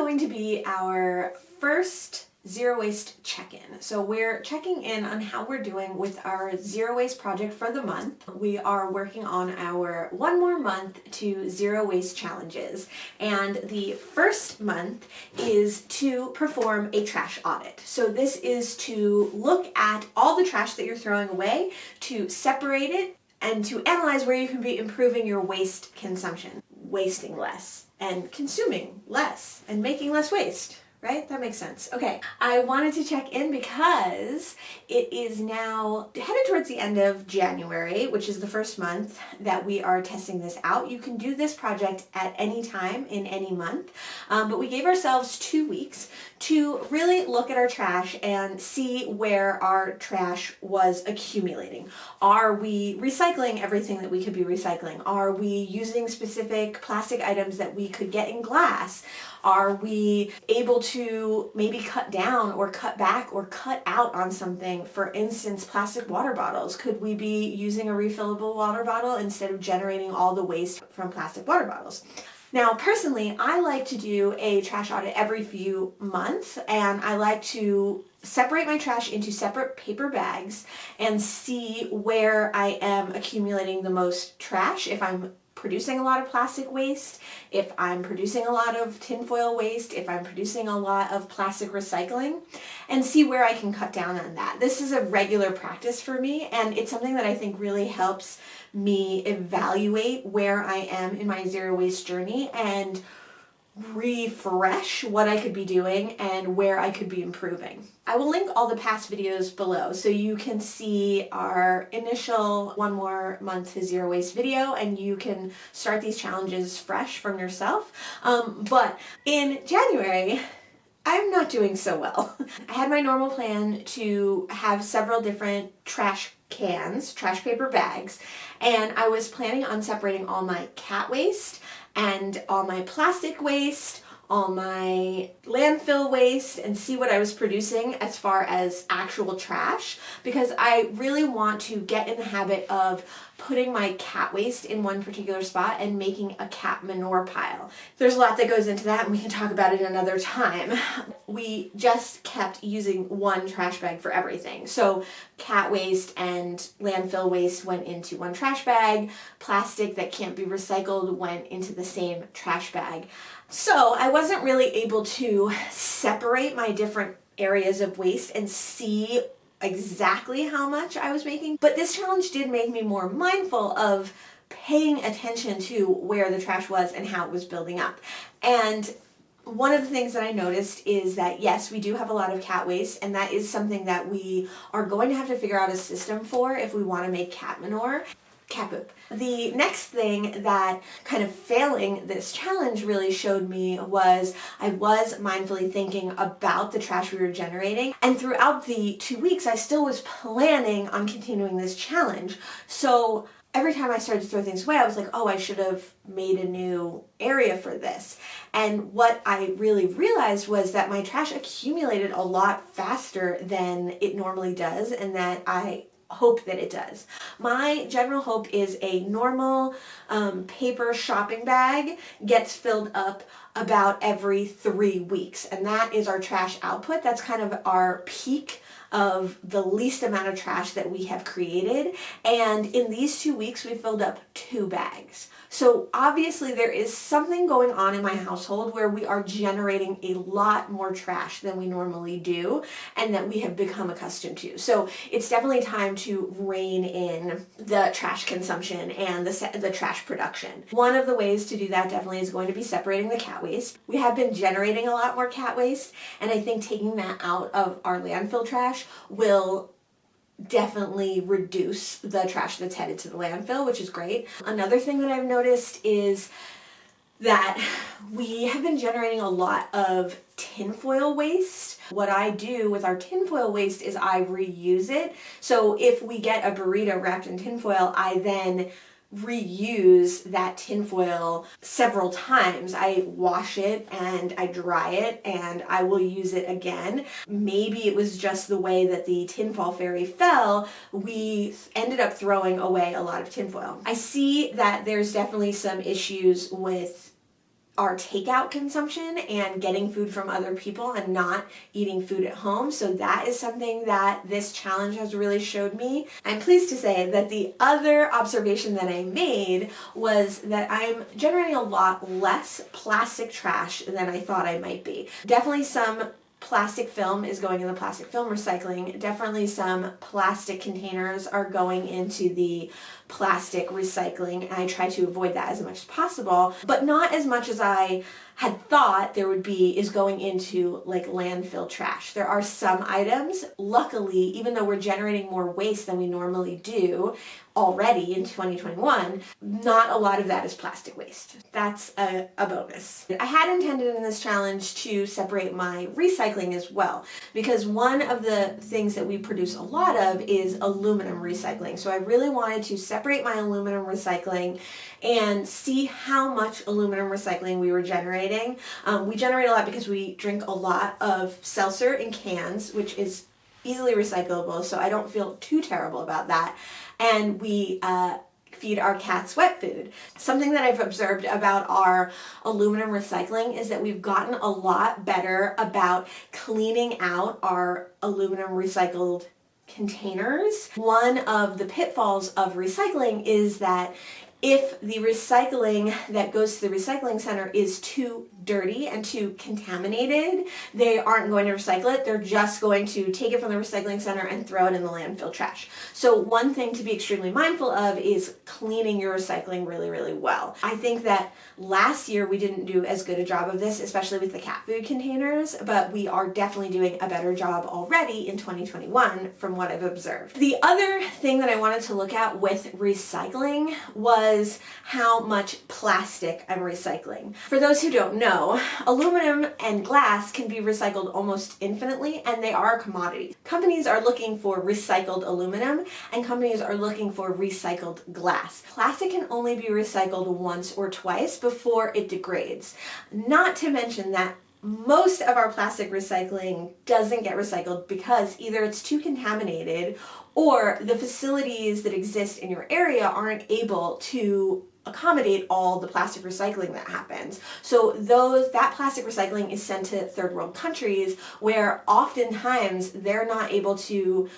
going to be our first zero waste check-in. So we're checking in on how we're doing with our zero waste project for the month. We are working on our one more month to zero waste challenges. And the first month is to perform a trash audit. So this is to look at all the trash that you're throwing away, to separate it, and to analyze where you can be improving your waste consumption. Wasting less and consuming less and making less waste. Right? That makes sense. Okay, I wanted to check in because it is now headed towards the end of January, which is the first month that we are testing this out. You can do this project at any time in any month, but we gave ourselves 2 weeks to really look at our trash and see where our trash was accumulating. Are we recycling everything that we could be recycling? Are we using specific plastic items that we could get in glass? Are we able to maybe cut down or cut back or cut out on something? For instance, plastic water bottles. Could we be using a refillable water bottle instead of generating all the waste from plastic water bottles? Now, personally, I like to do a trash audit every few months, and I like to separate my trash into separate paper bags and see where I am accumulating the most trash. If I'm producing a lot of plastic waste, if I'm producing a lot of tinfoil waste, if I'm producing a lot of plastic recycling, and see where I can cut down on that. This is a regular practice for me, and it's something that I think really helps me evaluate where I am in my zero waste journey and refresh what I could be doing and where I could be improving. I will link all the past videos below so you can see our initial one more month to zero waste video and you can start these challenges fresh from yourself. But in January, I'm not doing so well. I had my normal plan to have several different trash cans, trash paper bags, and I was planning on separating all my cat waste and all my plastic waste, all my landfill waste, and see what I was producing as far as actual trash, because I really want to get in the habit of putting my cat waste in one particular spot and making a cat manure pile. There's a lot that goes into that, and we can talk about it another time. We just kept using one trash bag for everything. So cat waste and landfill waste went into one trash bag. Plastic that can't be recycled went into the same trash bag. So I wasn't really able to separate my different areas of waste and see exactly how much I was making. But this challenge did make me more mindful of paying attention to where the trash was and how it was building up. And one of the things that I noticed is that, yes, we do have a lot of cat waste, and that is something that we are going to have to figure out a system for if we want to make cat manure. Cat poop. The next thing that kind of failing this challenge really showed me was I was mindfully thinking about the trash we were generating, and throughout the 2 weeks I still was planning on continuing this challenge. So every time I started to throw things away, I was like, oh, I should have made a new area for this. And what I really realized was that my trash accumulated a lot faster than it normally does, and that I hope that it does. My general hope is a normal paper shopping bag gets filled up about every 3 weeks, and that is our trash output. That's kind of our peak of the least amount of trash that we have created. And in these 2 weeks, we filled up 2 bags. So obviously there is something going on in my household where we are generating a lot more trash than we normally do and that we have become accustomed to. So it's definitely time to rein in the trash consumption and the trash production. One of the ways to do that definitely is going to be separating the cat waste. We have been generating a lot more cat waste, and I think taking that out of our landfill trash will definitely reduce the trash that's headed to the landfill, which is great. Another thing that I've noticed is that we have been generating a lot of tinfoil waste. What I do with our tinfoil waste is I reuse it. So if we get a burrito wrapped in tinfoil, I then reuse that tinfoil several times. I wash it and I dry it and I will use it again. Maybe it was just the way that the tinfoil fairy fell, we ended up throwing away a lot of tinfoil. I see that there's definitely some issues with our takeout consumption and getting food from other people and not eating food at home. So that is something that this challenge has really showed me. I'm pleased to say that the other observation that I made was that I'm generating a lot less plastic trash than I thought I might be. Definitely some plastic film is going in the plastic film recycling. Definitely some plastic containers are going into the plastic recycling, and I try to avoid that as much as possible, but not as much as I had thought there would be is going into like landfill trash. There are some items, luckily, even though we're generating more waste than we normally do already in 2021, not a lot of that is plastic waste. That's a bonus. I had intended in this challenge to separate my recycling as well, because one of the things that we produce a lot of is aluminum recycling. So I really wanted to separate my aluminum recycling and see how much aluminum recycling we were generating. We generate a lot because we drink a lot of seltzer in cans, which is easily recyclable, so I don't feel too terrible about that. And we feed our cats wet food. Something that I've observed about our aluminum recycling is that we've gotten a lot better about cleaning out our aluminum recycled containers. One of the pitfalls of recycling is that if the recycling that goes to the recycling center is too dirty and too contaminated, they aren't going to recycle it. They're just going to take it from the recycling center and throw it in the landfill trash. So one thing to be extremely mindful of is cleaning your recycling really, really well. I think that last year we didn't do as good a job of this, especially with the cat food containers, but we are definitely doing a better job already in 2021 from what I've observed. The other thing that I wanted to look at with recycling was how much plastic I'm recycling. For those who don't know, aluminum and glass can be recycled almost infinitely, and they are a commodity. Companies are looking for recycled aluminum, and companies are looking for recycled glass. Plastic can only be recycled once or twice before it degrades. Not to mention that most of our plastic recycling doesn't get recycled because either it's too contaminated or the facilities that exist in your area aren't able to accommodate all the plastic recycling that happens. So that plastic recycling is sent to third world countries where oftentimes they're not able to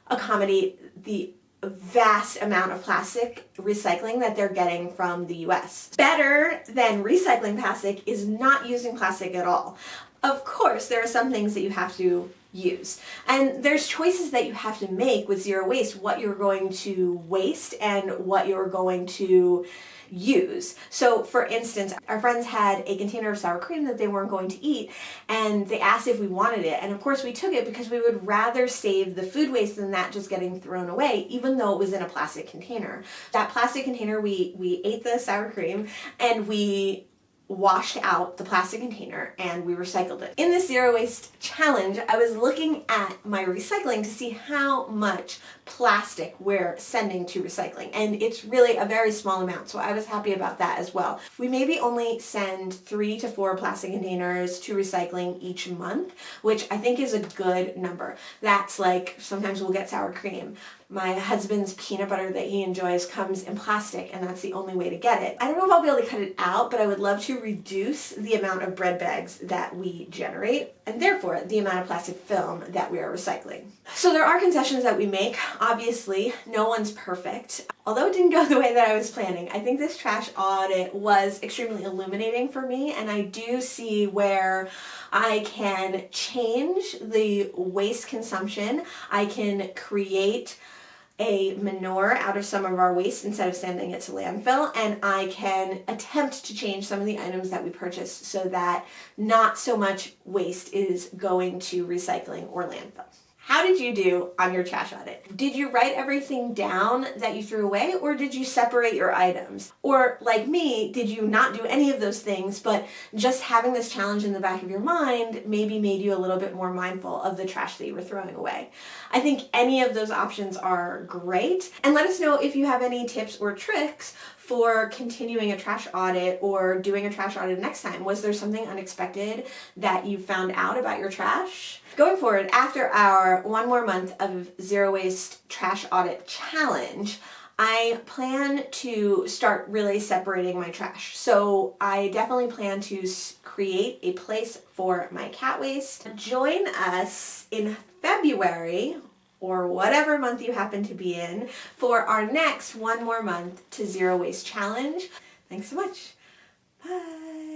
accommodate the vast amount of plastic recycling that they're getting from the US. Better than recycling plastic is not using plastic at all. Of course, there are some things that you have to use. And there's choices that you have to make with zero waste, what you're going to waste and what you're going to use. So for instance, our friends had a container of sour cream that they weren't going to eat, and they asked if we wanted it. And of course we took it because we would rather save the food waste than that just getting thrown away, even though it was in a plastic container. That plastic container, we ate the sour cream and we washed out the plastic container and we recycled it. In this zero waste challenge, I was looking at my recycling to see how much plastic we're sending to recycling, and it's really a very small amount, so I was happy about that as well. We maybe only send 3 to 4 plastic containers to recycling each month, which I think is a good number. That's like, sometimes we'll get sour cream. My husband's peanut butter that he enjoys comes in plastic, and that's the only way to get it. I don't know if I'll be able to cut it out, but I would love to reduce the amount of bread bags that we generate, and therefore the amount of plastic film that we are recycling. So there are concessions that we make. Obviously, no one's perfect. Although it didn't go the way that I was planning, I think this trash audit was extremely illuminating for me, and I do see where I can change the waste consumption. I can create a manure out of some of our waste instead of sending it to landfill, and I can attempt to change some of the items that we purchase so that not so much waste is going to recycling or landfill. How did you do on your trash audit? Did you write everything down that you threw away, or did you separate your items? Or like me, did you not do any of those things, but just having this challenge in the back of your mind maybe made you a little bit more mindful of the trash that you were throwing away? I think any of those options are great, and let us know if you have any tips or tricks for continuing a trash audit or doing a trash audit next time. Was there something unexpected that you found out about your trash? Going forward, after our one more month of zero waste trash audit challenge, I plan to start really separating my trash. So I definitely plan to create a place for my cat waste. Join us in February, or whatever month you happen to be in, for our next One More Month to Zero Waste challenge. Thanks so much. Bye.